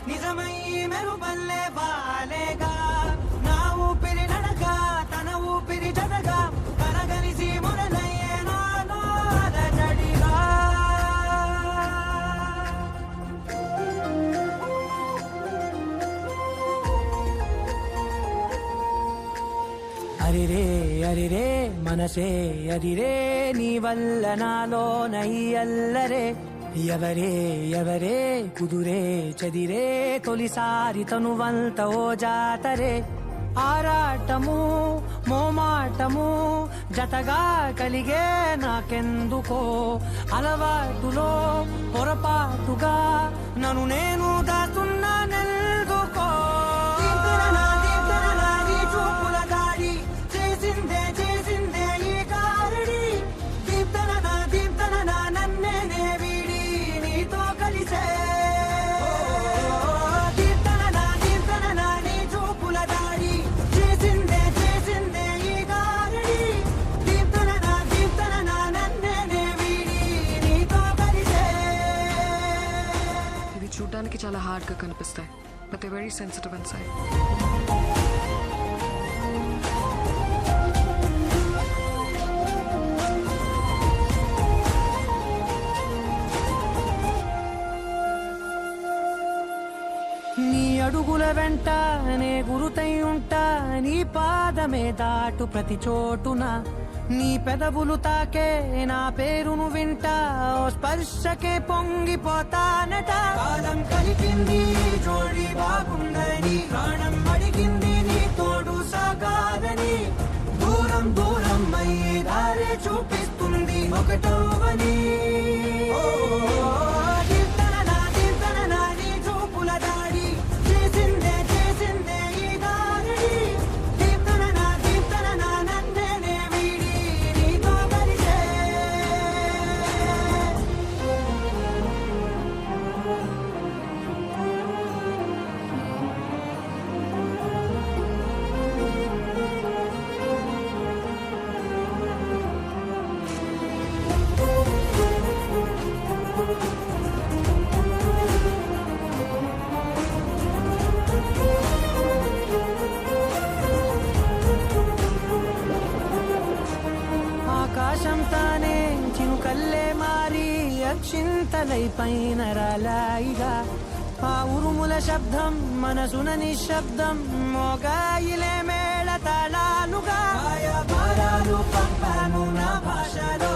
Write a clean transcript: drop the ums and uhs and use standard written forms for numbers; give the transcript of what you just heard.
నిజమయ్యి మెరుపల్లే వాలేగా నా ఊపిరి నడక తన ఊపిరి జతగా కనగలిసి మొదలయ్యే నాలో అలజడిగా అరిరే అరిరే మనసే అరిరే నీ వల్ల నాలో నయ్యల్లరే ఎవరే ఎవరే కుదురే చదిరే తొలిసారి తనువంత ఓ జాతరే ఆరాటము మోమాటము జతగా కలిగే నాకెందుకో అలవాటులో పొరపాటుగా నన్ను నేను దాస్తున్నా నెల్దుకో చూడడానికి చాలా హార్డ్ గా కనిపిస్తాయి but they very sensitive inside నీ అడుగుల వెంట నే గురుతై ఉంటా నీ పాదమే దాటు ప్రతి చోటున నీ పెదవులు తాకే నా పేరును వింటా ఓ స్పర్శకే పొంగిపోతానట కాలం కలిపింది జోడి బాగుందని ప్రాణం అడిగింది నీ తోడు సాగాలని దూరం దూరం అయ్యే దారే చూపిస్తుంది ఒకటవని ఆకాశం తానే చినుకల్లే మారి అక్షింతలై పైన రాలాయిగా ఆ ఉరుముల శబ్దం మనసున నిశ్శబ్దం మోగాయిలే మేళ తాళాలుగా భారాలు పంపాను నా భాషలో